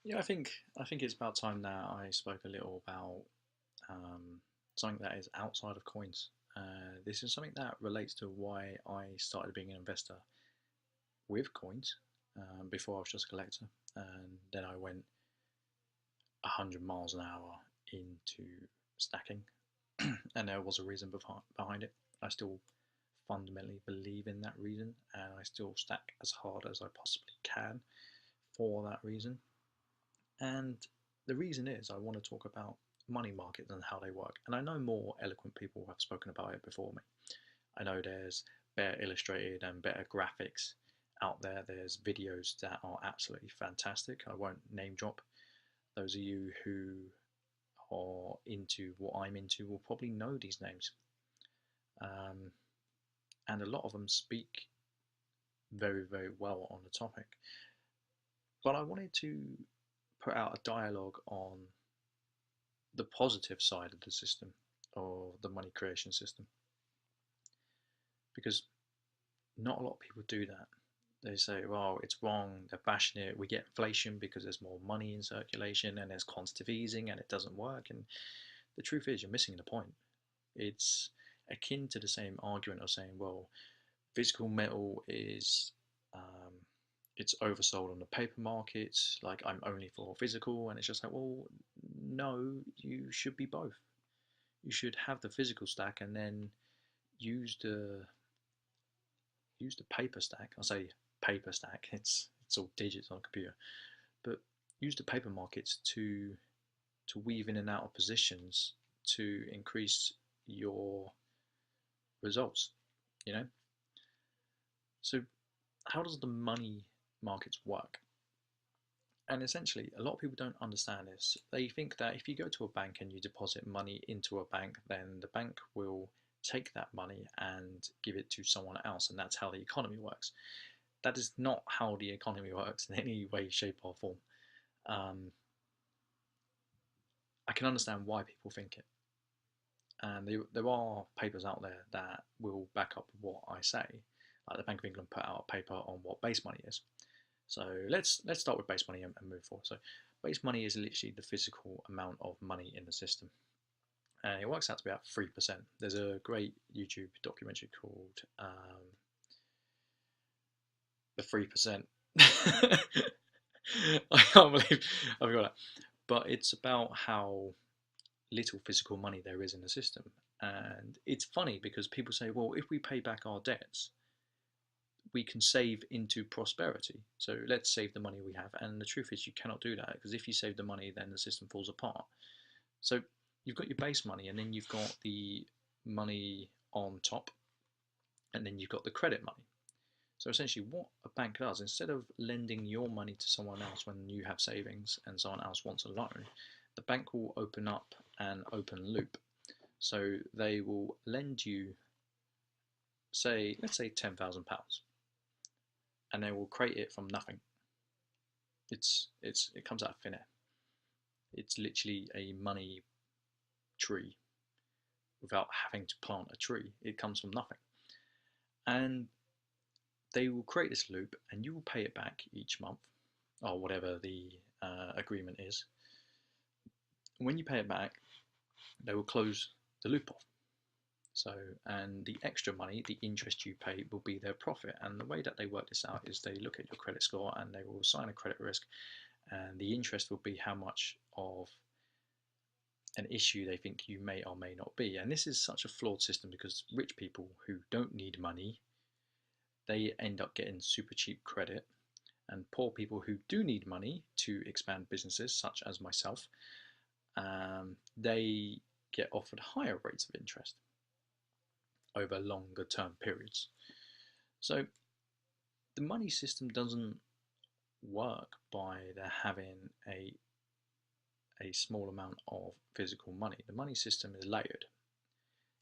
Yeah, I think it's about time that I spoke a little about something that is outside of coins. This is something that relates to why I started being an investor with coins. Before I was just a collector, and then I went 100 miles an hour into stacking, and there was a reason behind it. I still fundamentally believe in that reason, and I still stack as hard as I possibly can for that reason. And the reason is I want to talk about money markets and how they work. And I know more eloquent people have spoken about it before me. I know there's better illustrated and better graphics out there. There's videos that are absolutely fantastic. I won't name drop. Those of you who are into what I'm into will probably know these names. Um, and a lot of them speak very, very well on the topic. But I wanted to put out a dialogue on the positive side of the system, or the money creation system, because not a lot of people do that. They say, well, it's wrong, they're bashing it, we get inflation because there's more money in circulation and there's quantitative easing and it doesn't work. And the truth is, you're missing the point. It's akin to the same argument of saying, well, physical metal is it's oversold on the paper market, like I'm only for physical. And it's just like, well, no, you should be both. You should have the physical stack and then use the use the paper stack. I say paper stack, it's all digits on a computer, but use the paper markets to weave in and out of positions to increase your results, you know? So how does the money markets work? And essentially, a lot of people don't understand this. They think that if you go to a bank and you deposit money into a bank, then the bank will take that money and give it to someone else, and that's how the economy works. That is not how the economy works in any way, shape, or form. Um, I can understand why people think it, and there are papers out there that will back up what I say. Like the Bank of England put out a paper on what base money is. So let's start with base money and move forward. So base money is literally the physical amount of money in the system, and it works out to be about 3%. There's a great YouTube documentary called The 3%. I can't believe I forgot that. But it's about how little physical money there is in the system. And it's funny because people say, well, if we pay back our debts, we can save into prosperity. So let's save the money we have. And the truth is, you cannot do that, because if you save the money, then the system falls apart. So you've got your base money, and then you've got the money on top, and then you've got the credit money. So essentially, what a bank does, instead of lending your money to someone else when you have savings and someone else wants a loan, the bank will open up an open loop. So they will lend you, say, let's say £10,000, and they will create it from nothing. It comes out of thin air. It's literally a money tree without having to plant a tree. It comes from nothing, and they will create this loop, and you will pay it back each month, or whatever the agreement is. When you pay it back, they will close the loop off. So, and the extra money, the interest you pay, will be their profit. And the way that they work this out is they look at your credit score and they will assign a credit risk, and the interest will be how much of an issue they think you may or may not be. And this is such a flawed system, because rich people who don't need money, they end up getting super cheap credit, and poor people who do need money to expand businesses, such as myself, they get offered higher rates of interest over longer term periods. So the money system doesn't work by there having a small amount of physical money. The money system is layered.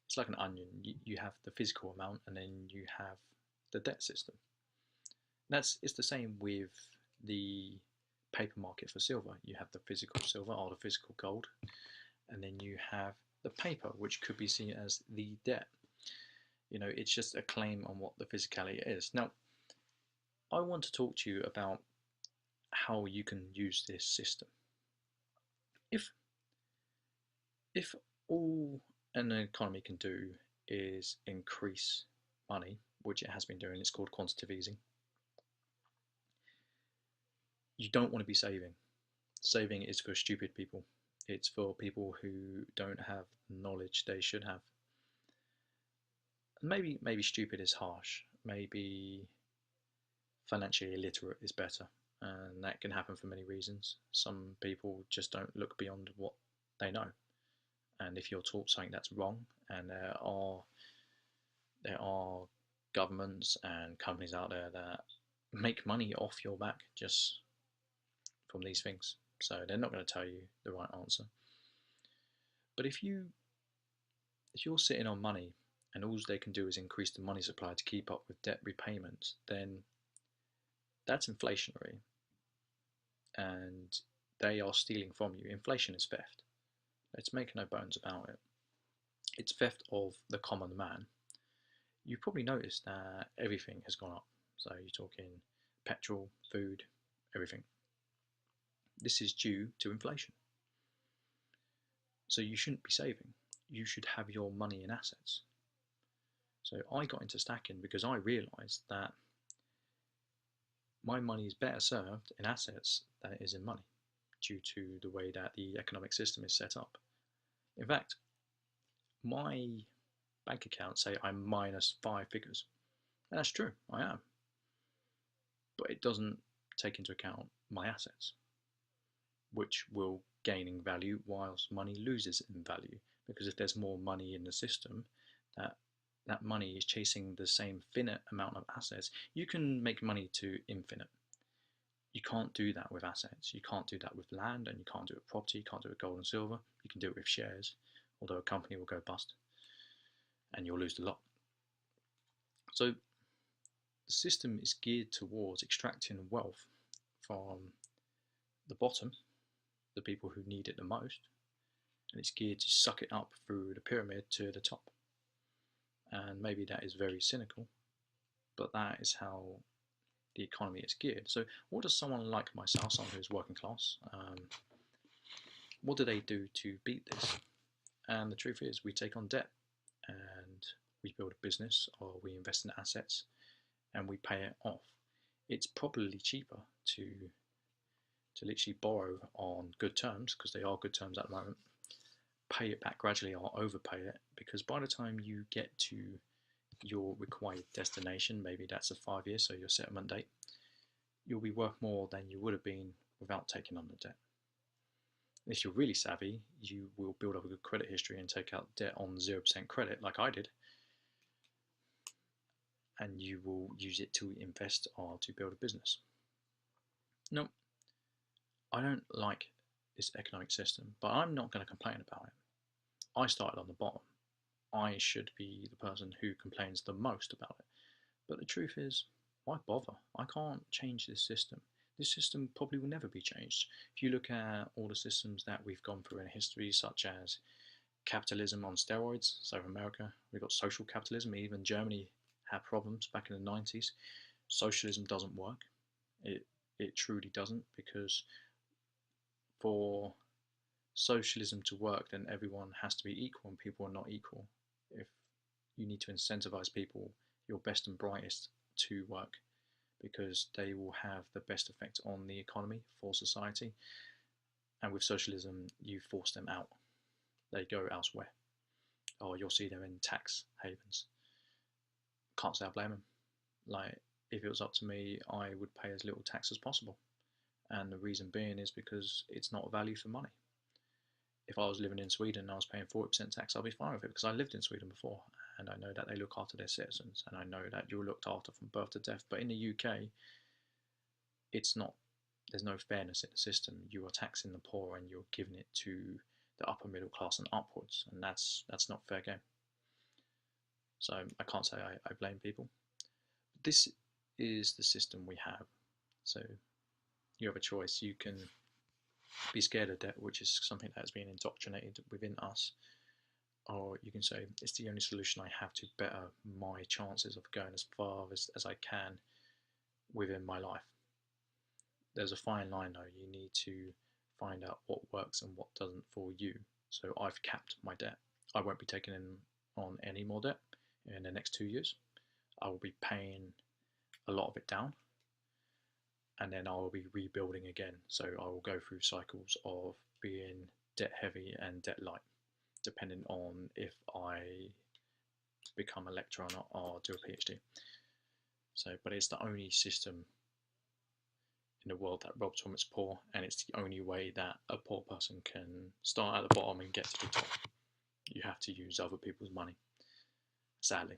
It's like an onion. You have the physical amount, and then you have the debt system. It's the same with the paper market for silver. You have the physical silver, or the physical gold, and then you have the paper, which could be seen as the debt. It's just a claim on what the physicality is. Now, I want to talk to you about how you can use this system. If if all an economy can do is increase money, which it has been doing, it's called quantitative easing. You don't want to be saving. Saving is for stupid people. It's for people who don't have knowledge they should have. Maybe stupid is harsh. Maybe financially illiterate is better, and that can happen for many reasons. Some people just don't look beyond what they know, and if you're taught something that's wrong, and there are governments and companies out there that make money off your back just from these things, so they're not going to tell you the right answer. But if you're sitting on money and all they can do is increase the money supply to keep up with debt repayments, then that's inflationary, and they are stealing from you. Inflation is theft. Let's make no bones about it. It's theft of the common man. You've probably noticed that everything has gone up. So you're talking petrol, food, everything. This is due to inflation. So you shouldn't be saving. You should have your money in assets. So I got into stacking because I realised that my money is better served in assets than it is in money, due to the way that the economic system is set up. In fact, my bank account say I'm minus 5 figures, and that's true, I am, but it doesn't take into account my assets, which will gain in value whilst money loses in value, because if there's more money in the system, that money is chasing the same finite amount of assets. You can make money to infinite. You can't do that with assets. You can't do that with land, and you can't do it with property. You can't do it with gold and silver. You can do it with shares, although a company will go bust and you'll lose the lot. So the system is geared towards extracting wealth from the bottom, the people who need it the most, and it's geared to suck it up through the pyramid to the top. And maybe that is very cynical, but that is how the economy is geared. So what does someone like myself, someone who's working class, what do they do to beat this? And the truth is, we take on debt, and we build a business, or we invest in assets, and we pay it off. It's probably cheaper to literally borrow on good terms, because they are good terms at the moment, pay it back gradually or overpay it, because by the time you get to your required destination, maybe that's a 5 years, so your settlement date, you'll be worth more than you would have been without taking on the debt. If you're really savvy, you will build up a good credit history and take out debt on 0% credit, like I did, and you will use it to invest or to build a business. No, I don't like this economic system, but I'm not going to complain about it. I started on the bottom. I should be the person who complains the most about it. But the truth is, why bother? I can't change this system. This system probably will never be changed. If you look at all the systems that we've gone through in history, such as capitalism on steroids, so in America, we've got social capitalism. Even Germany had problems back in the 90s. Socialism doesn't work. It truly doesn't, because for socialism to work, then everyone has to be equal, and people are not equal. If you need to incentivize people, your best and brightest, to work, because they will have the best effect on the economy for society. And with socialism, you force them out. They go elsewhere, or you'll see them in tax havens. Can't say I blame them. Like, if it was up to me, I would pay as little tax as possible. And the reason being is because it's not a value for money. If I was living in Sweden and I was paying 40% tax, I'll be fine with it, because I lived in Sweden before, and I know that they look after their citizens, and I know that you're looked after from birth to death. But in the UK, it's not. There's no fairness in the system. You are taxing the poor, and you're giving it to the upper middle class and upwards, and that's not fair game. So I can't say I blame people. This is the system we have. So you have a choice. You can be scared of debt, which is something that has been indoctrinated within us, or you can say it's the only solution I have to better my chances of going as far as I can within my life. there's a fine line though. You need to find out what works and what doesn't for you. So I've capped my debt. I won't be taking on any more debt in the next 2 years. I will be paying a lot of it down, and then I will be rebuilding again. So I will go through cycles of being debt heavy and debt light, depending on if I become a lecturer or not, or do a PhD. So, but it's the only system in the world that robs from its poor, and it's the only way that a poor person can start at the bottom and get to the top. You have to use other people's money, sadly.